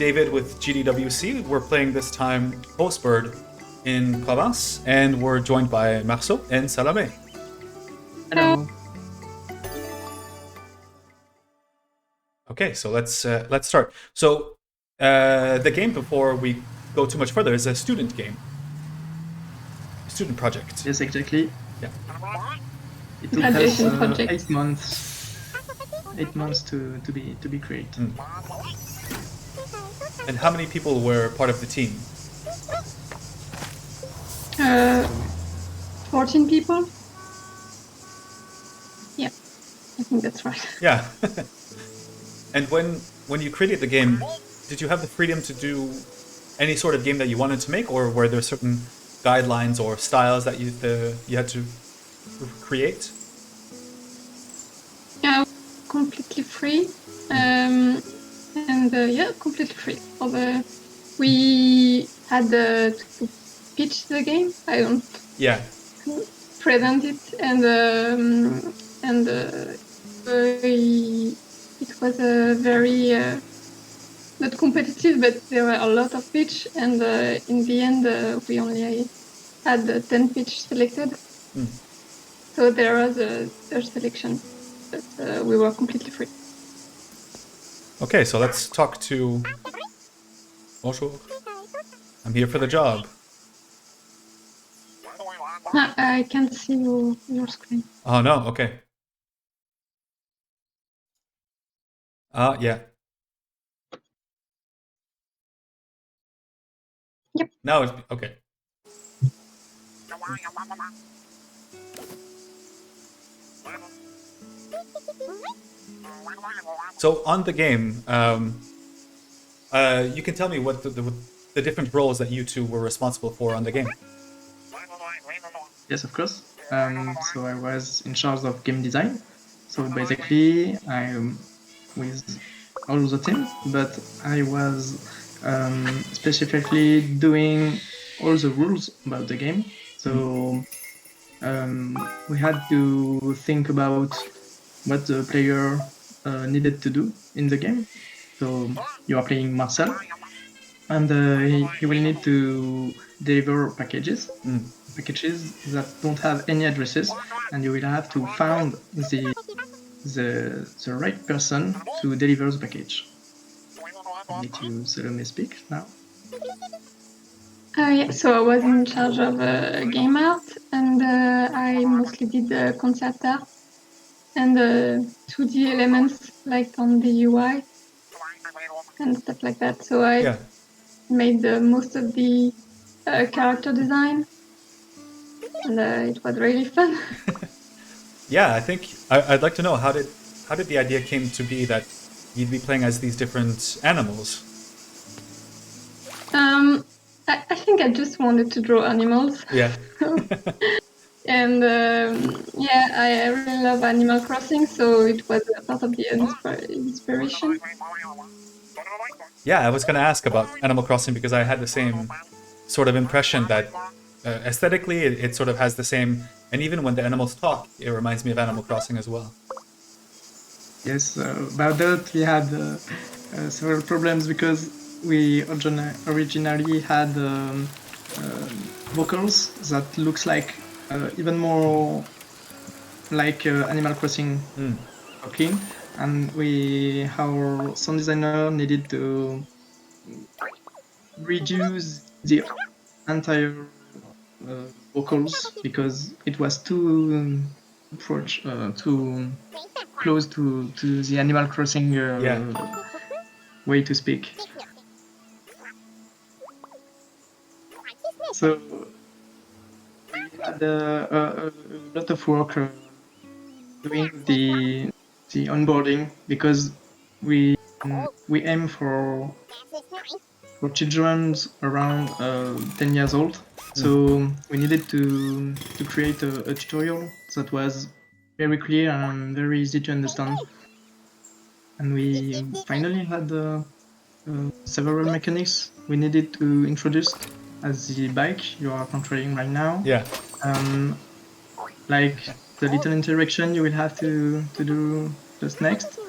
David with GDWC. We're playing this time Postbird in Provence, and we're joined by Marceau and Salome. Hello. Okay, so let's start. So the game, before we go too much further, is a student game, student project. Yes, exactly. Yeah. It took us 8 months. 8 months to be created. And how many people were part of the team? 14 people. Yeah, I think that's right. Yeah. And when you created the game, did you have the freedom to do any sort of game that you wanted to make, or were there certain guidelines or styles that you had to create? Yeah, completely free. Yeah, completely free. We had to pitch the game. I don't present it, it was a very not competitive, but there were a lot of pitch, and in the end we only had 10 pitch selected. So there was a selection, but we were completely free. Okay, so let's talk to... Bonjour. I'm here for the job. I can't see your screen. Oh, no, okay. Yeah. Yep. Now it's... Okay. So on the game, you can tell me what the different roles that you two were responsible for on the game. Yes, of course. So I was in charge of game design. So basically, I'm with all the team, but I was specifically doing all the rules about the game. So we had to think about what the player needed to do in the game. So you are playing Marcel, and he will need to deliver packages that don't have any addresses, and you will have to find the right person to deliver the package. I need to Salome speak now. Yeah, so I was in charge of game art, and I mostly did the concept art and 2D elements like on the UI and stuff like that. So I made most of the character design, and it was really fun. Yeah, I think I'd like to know how did the idea came to be that you'd be playing as these different animals? I think I just wanted to draw animals. Yeah. And yeah, I really love Animal Crossing, so it was a part of the inspiration. Yeah, I was going to ask about Animal Crossing because I had the same sort of impression that aesthetically it sort of has the same, and even when the animals talk, it reminds me of Animal Crossing as well. Yes, about that we had several problems because we originally had vocals that looks like even more like Animal Crossing talking, and our sound designer needed to reduce the entire vocals because it was too close to the Animal Crossing way to speak. So we had a lot of work doing the onboarding because we aim for children around 10 years old. So we needed to create a tutorial that was very clear and very easy to understand. And we finally had several mechanics we needed to introduce as the bike you are controlling right now. Yeah. Like the little interaction you will have to do just next.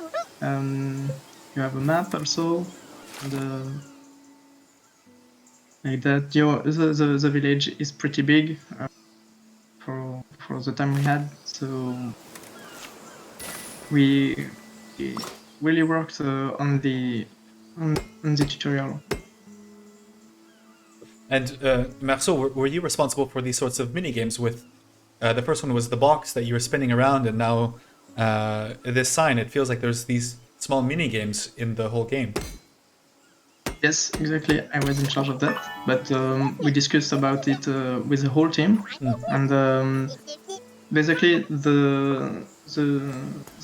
You have a map also, And like that, the village is pretty big for the time we had, so we really worked on the tutorial. And Marceau, were you responsible for these sorts of mini games? With the first one was the box that you were spinning around, and now this sign. It feels like there's these small mini games in the whole game. Yes, exactly. I was in charge of that, but we discussed about it with the whole team, and basically the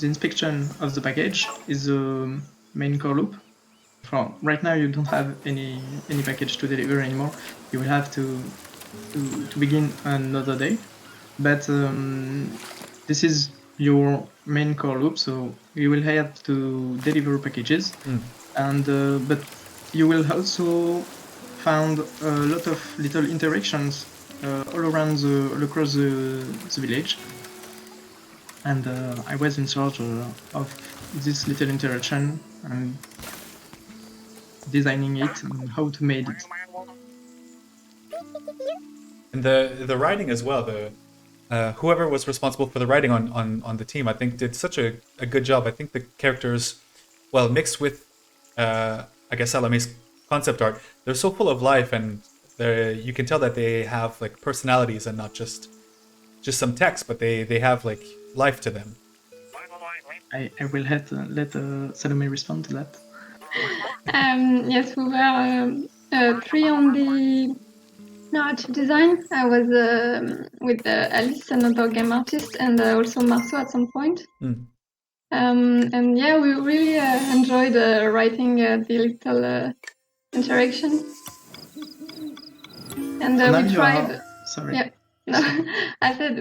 inspection of the package is the main core loop. Right now, you don't have any package to deliver anymore. You will have to begin another day, but this is your main core loop, so you will have to deliver packages, and but you will also find a lot of little interactions all across the village, and I was in charge of this little interaction and designing it and how to make it. And the writing as well. Whoever was responsible for the writing on the team, I think, did such a good job. I think the characters, well, mixed with I guess Salamé's concept art, they're so full of life, and you can tell that they have like personalities and not just some text, but they have like life to them. I will let Salome respond to that. Yes, we were 3 on the narrative design. I was with Alice, another game artist, and also Marceau at some point. And yeah, we really enjoyed writing the little interaction. And we tried. Sorry. Yeah, no, I said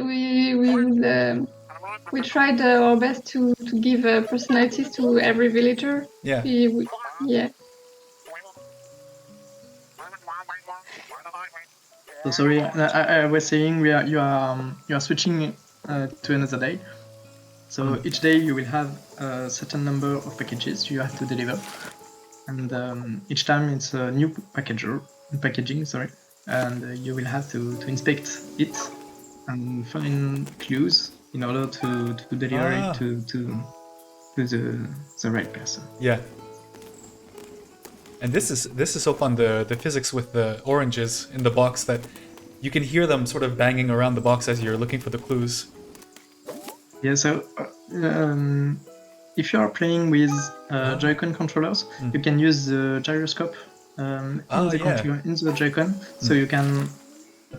we tried our best to give personalities to every villager. Yeah. Yeah. So sorry, I was saying you are switching to another day. So each day you will have a certain number of packages you have to deliver, and each time it's a new packaging. Sorry, and you will have to inspect it and find clues in order to deliver it to the right person. Yeah. And this is so fun, the physics with the oranges in the box, that you can hear them sort of banging around the box as you're looking for the clues. Yeah, so if you are playing with Joy-Con controllers, you can use the gyroscope in the Joy-Con, so you can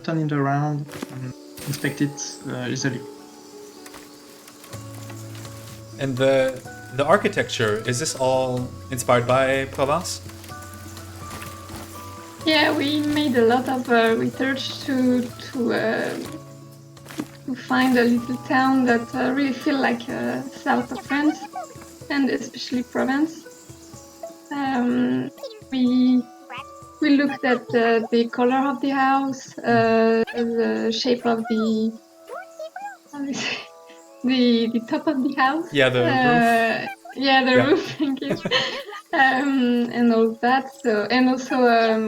turn it around and inspect it easily. And the architecture, is this all inspired by Provence? Yeah, we made a lot of research to find a little town that really feel like south of France, and especially Provence. We looked at the color of the house, the shape of the top of the house. Yeah, the roof. Yeah, the roof. Thank you. And all that. So, and also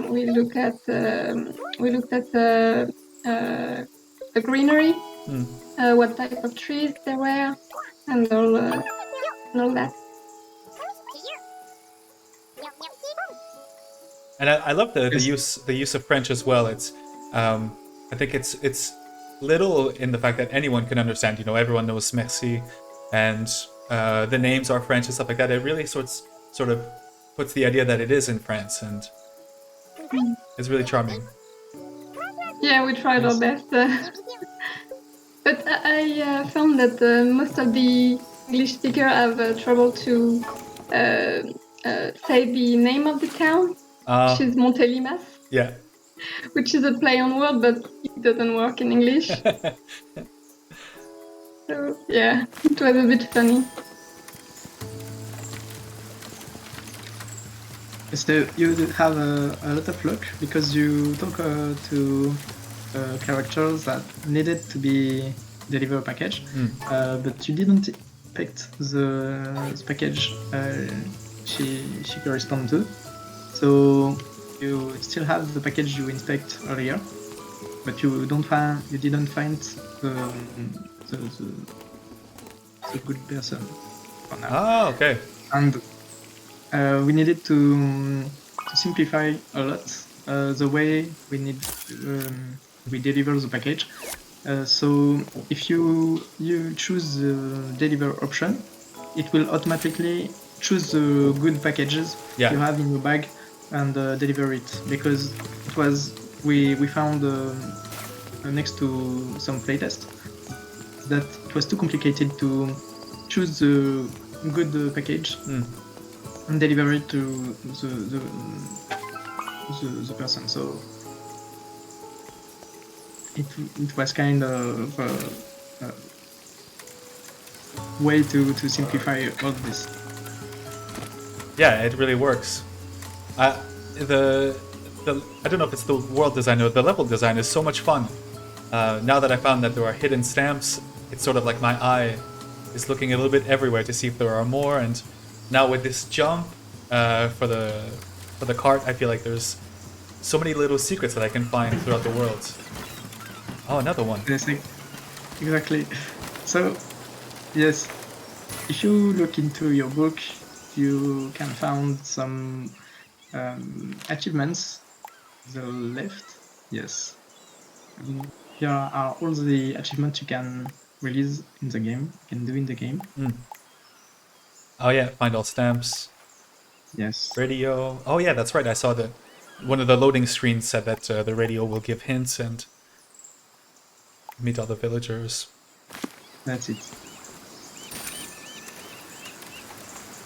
we looked at the greenery, what type of trees there were, and all that. And I love the use of French as well. It's I think it's little in the fact that anyone can understand. You know, everyone knows merci, and the names are French and stuff like that. It really sort of puts the idea that it is in France, and it's really charming. Yeah, we tried our best. But I found that most of the English speakers have trouble to say the name of the town, which is Montélimas. Yeah. Which is a play on word, but it doesn't work in English. So yeah, it was a bit funny. So you have a lot of luck because you talk to characters that needed to be deliver package, but you didn't pick the package she correspond to. So you still have the package you inspect earlier, but you didn't find the good person for now. Ah, okay. And we needed to simplify a lot the way we deliver the package. So if you choose the deliver option, it will automatically choose the good packages Yeah. you have in your bag and deliver it, because it was we found next to some playtest that it was too complicated to choose the good package and deliver it to the person. So it was kind of a way to simplify all this. Yeah, it really works. The I don't know if it's the world design or the level design is so much fun. Now that I found that there are hidden stamps, it's sort of like my eye is looking a little bit everywhere to see if there are more. And now with this jump for the cart, I feel like there's so many little secrets that I can find throughout the world. Oh, another one. Yes, exactly. So yes, if you look into your book, you can find some achievements. The left, yes. Here are all the achievements you can release in the game, you can do in the game. Oh yeah, find all stamps. Yes. Radio. Oh yeah, that's right. I saw one of the loading screens said that the radio will give hints and meet all the villagers. That's it.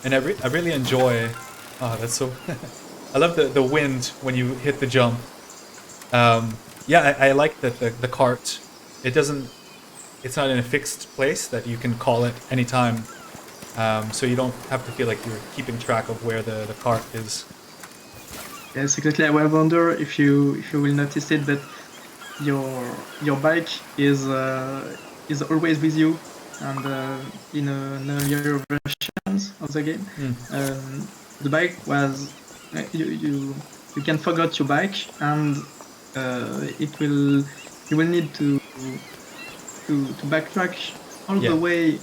And I really enjoy. Oh, that's so. I love the wind when you hit the jump. Yeah, I like that the cart. It doesn't. It's not in a fixed place that you can call it anytime. So you don't have to feel like you're keeping track of where the cart is. Yes, exactly. I wonder if you will notice it, that your bike is always with you, and in an earlier versions of the game, the bike was you can forget your bike, and you will need to backtrack all the way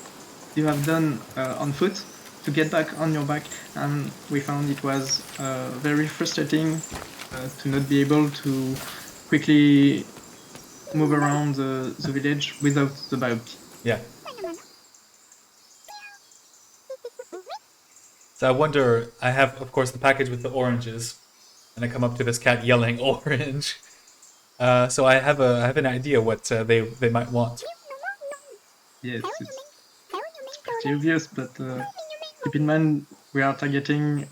you have done on foot to get back on your bike, and we found it was very frustrating to not be able to quickly move around the village without the bike. Yeah. So I wonder. I have, of course, the package with the oranges, and I come up to this cat yelling orange. So I have an idea what they might want. Yes, it's pretty obvious, but keep in mind we are targeting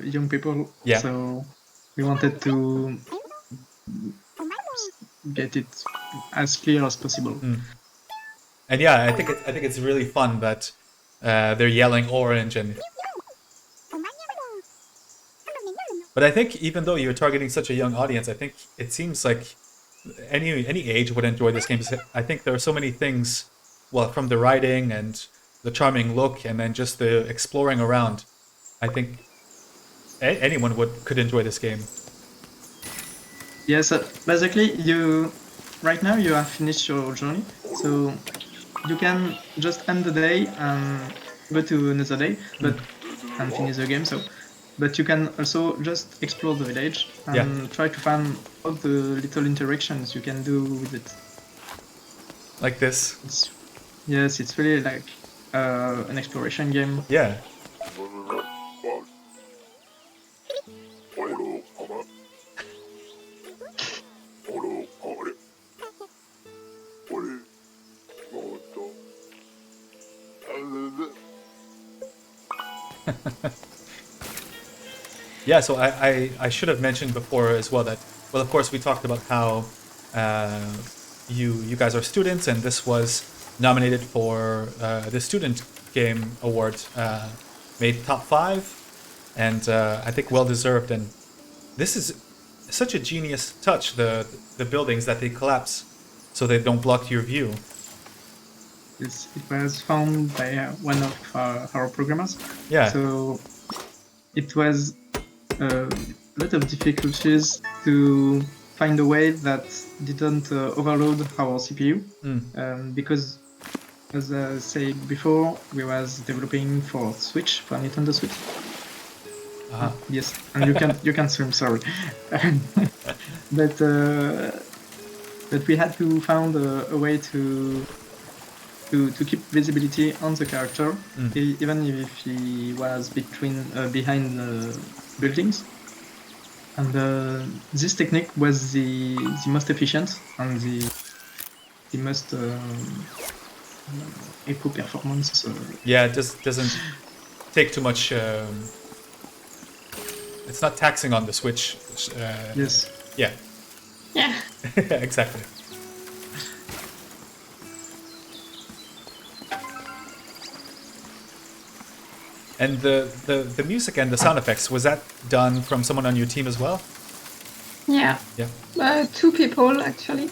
young people, Yeah. so we wanted to get it as clear as possible. And yeah, I think it's really fun that they're yelling orange and. But I think even though you're targeting such a young audience, I think it seems like any age would enjoy this game. I think there are so many things, well, from the writing and the charming look, and then just the exploring around. I think anyone could enjoy this game. Yes, basically right now you have finished your journey, so you can just end the day and go to another day, and finish the game. But you can also just explore the village and try to find all the little interactions you can do with it. Like this. It's really like an exploration game. Yeah. Yeah, so I should have mentioned before as well that, well, of course, we talked about how you guys are students, and this was nominated for the Student Game Award, made top 5, and I think well deserved. And this is such a genius touch, the buildings that they collapse so they don't block your view. It was found by one of our programmers. Yeah. So it was lot of difficulties to find a way that didn't overload our CPU, because, as I said before, we was developing for Switch, for Nintendo Switch. Yes, and you can swim. Sorry, but we had to find a way to keep visibility on the character, even if he was behind buildings. And this technique was the most efficient and the most eco performance. Yeah, it just doesn't take too much. It's not taxing on the Switch. Yes. Yeah. Yeah. Exactly. And the music and the sound effects, was that done from someone on your team as well? Yeah. Yeah. 2 people actually.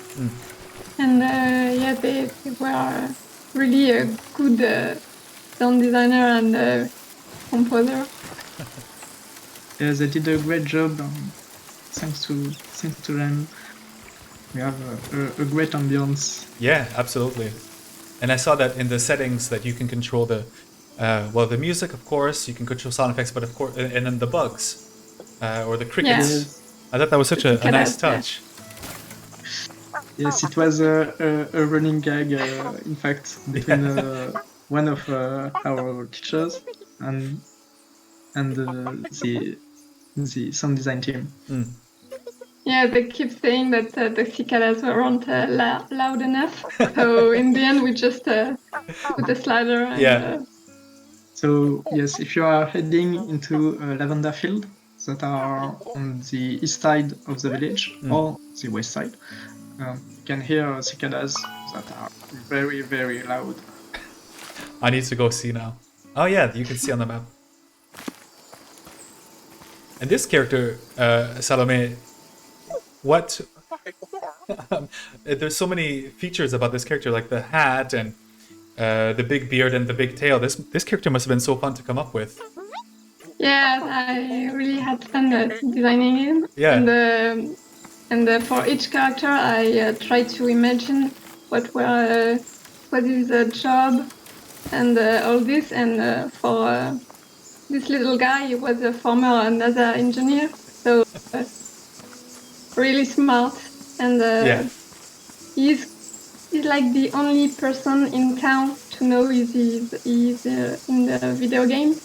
And yeah, they were really a good sound designer and composer. Yeah, they did a great job. Thanks to them, we have a great ambience. Yeah, absolutely. And I saw that in the settings that you can control the the music, of course, you can control sound effects, but of course, and then the bugs or the crickets. Yes. I thought that was such a nice touch. Yes, it was a running gag, in fact, between one of our teachers and the sound design team. Yeah, they keep saying that the cicadas weren't loud enough. So in the end, we just put a slider. And, So yes, if you are heading into lavender field that are on the east side of the village or the west side, you can hear cicadas that are very, very loud. I need to go see now. Oh yeah, you can see on the map. And this character, Salome, what? There's so many features about this character, like the hat and the big beard and the big tail. This character must have been so fun to come up with. Yeah, I really had fun designing him. Yeah. And for each character, I tried to imagine what is his job and all this. And for this little guy, he was a former NASA engineer, so really smart. And he's like the only person in town to know he's in the video game.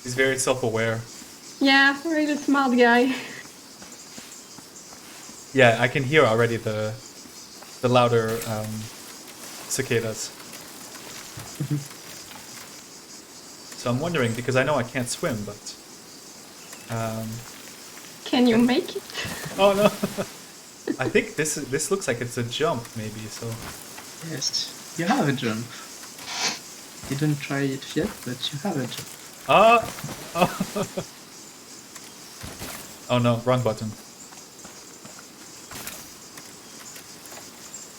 He's very self-aware. Yeah, really smart guy. Yeah, I can hear already the louder cicadas. So I'm wondering, because I know I can't swim, but can you make it? Oh no! I think this looks like it's a jump, maybe. So yes, you have a jump. You didn't try it yet, but you have a jump. Oh no, wrong button.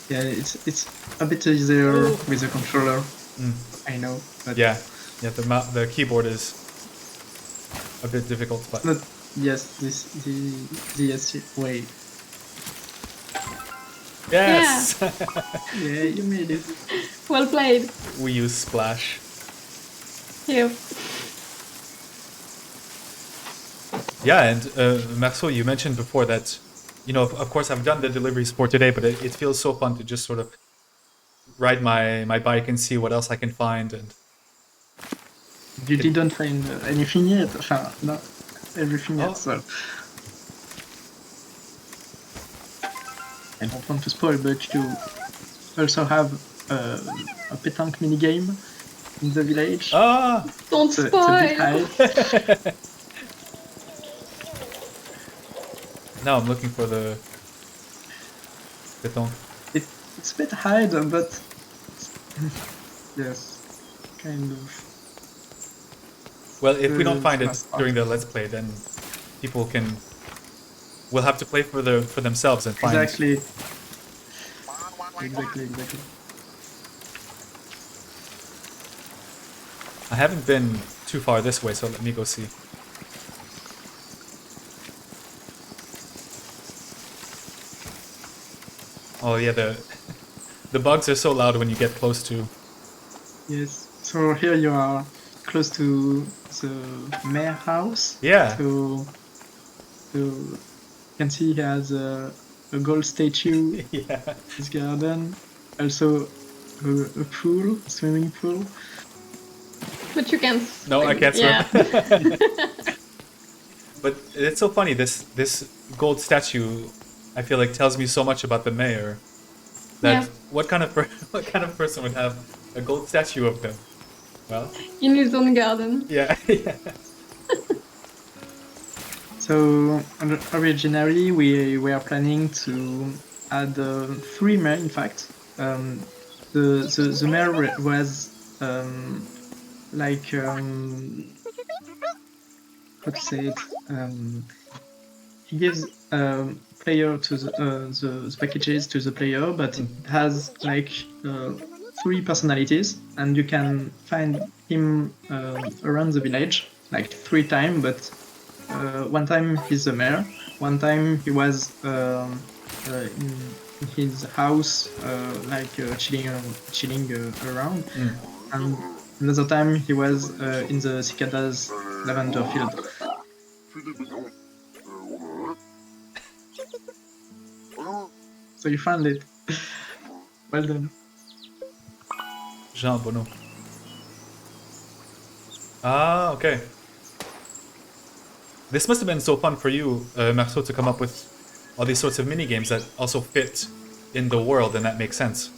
Yeah, it's a bit easier with the controller. I know. But yeah, the keyboard is a bit difficult, but yes, the way. Yes. Yeah, you made it. Well played. We use Splash. Here. Yeah, and Marceau, you mentioned before that, you know, of course I've done the deliveries for today, but it feels so fun to just sort of ride my bike and see what else I can find. And you didn't find anything yet? Not everything yet, so I don't want to spoil, but you also have a petanque mini game in the village. Don't spoil! Now I'm looking for the petanque. It's a bit hide, but yes, kind of. Well, if we don't find it during the Let's Play, then people will have to play for themselves and find. Exactly. I haven't been too far this way, so let me go see. Oh yeah, the bugs are so loud when you get close to. Yes. So here you are close to the mayor house. Yeah. So you can see he has a gold statue in Yeah. his garden. Also a pool, a swimming pool. But you can't No, I swim. can't swim. Yeah. But it's so funny. This gold statue, I feel like tells me so much about the mayor. That Yeah. what kind of what kind of person would have a gold statue of them? Well, In his own garden. yeah, yeah. So originally we were planning to add 3 mayor. In fact, the mayor was like how to say it. He gives player to the packages to the player, but it has like 3 personalities, and you can find him around the village like 3 times. But one time he's the mayor, one time he was in his house chilling around, and another time he was in the cicadas lavender field. So you found it. Well done. Jean Bonneau. Ah, okay. This must have been so fun for you, Marceau, to come up with all these sorts of mini games that also fit in the world, and that makes sense.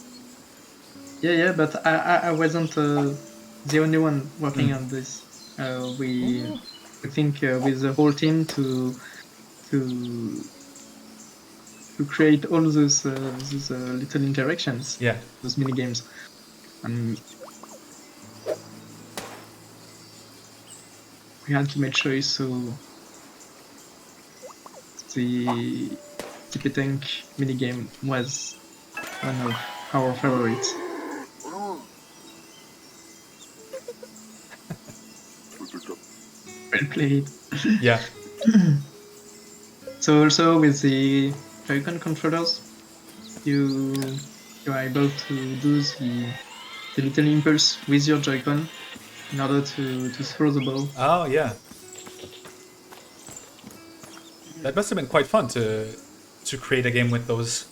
Yeah, but I wasn't the only one working on this. We think with the whole team to create all those little interactions, Yeah. those mini games, and we had to make choice. So the Tippy Tank mini game was one of our favorites. Well played. Yeah. So also with the Joy-Con controllers, you are able to do the little impulse with your Joy-Con in order to throw the ball. Oh, yeah. That must have been quite fun to create a game with those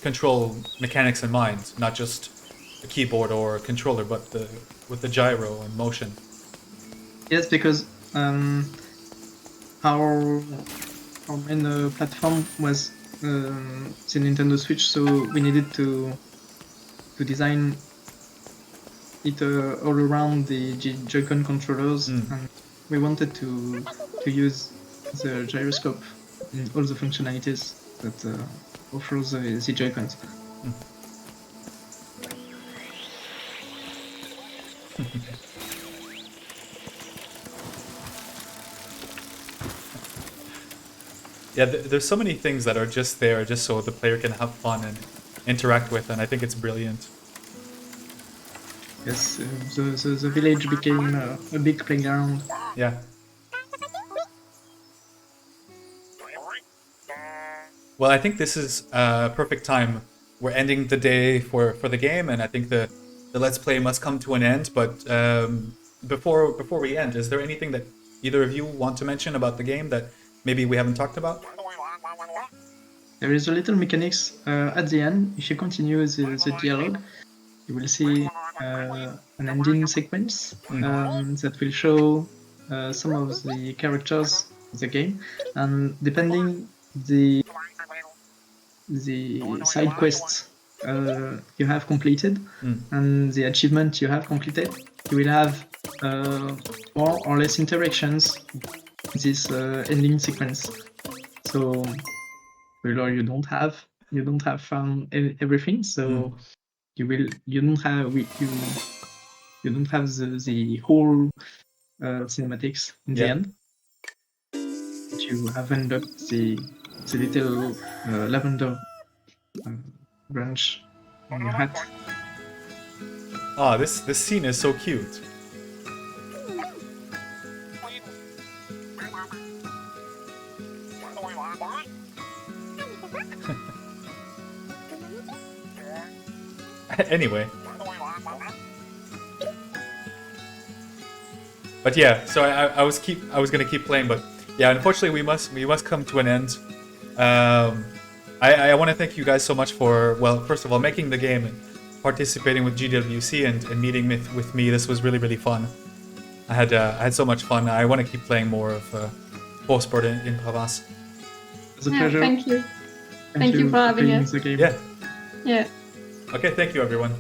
control mechanics in mind, not just a keyboard or a controller, but with the gyro and motion. Yes, because our main platform was the Nintendo Switch, so we needed to design it all around the Joy-Con controllers, and we wanted to use the gyroscope in all the functionalities that offers the Joy-Cons. Yeah, there's so many things that are just there just so the player can have fun and interact with, and I think it's brilliant. Yes, the village became a big playground. Yeah. Well, I think this is a perfect time. We're ending the day for the game, and I think the Let's Play must come to an end. But before we end, is there anything that either of you want to mention about the game that maybe we haven't talked about? There is a little mechanics at the end. If you continue the dialogue, you will see an ending sequence that will show some of the characters of the game, and depending the side quests you have completed and the achievement you have completed, you will have more or less interactions in this ending sequence. So you don't have found everything, so you don't have the whole cinematics in the end. But you have unlocked the little lavender branch on your hat. Oh, this scene is so cute. Anyway. But yeah, so I was gonna keep playing, but yeah, unfortunately we must come to an end. I want to thank you guys so much for, well, first of all, making the game and participating with GDWC and meeting with me. This was really fun. I had so much fun. I want to keep playing more of Postbird in Provence. It's a Yeah, pleasure. thank you. Thank you for having playing us. the game. Yeah. Yeah. Okay, thank you everyone.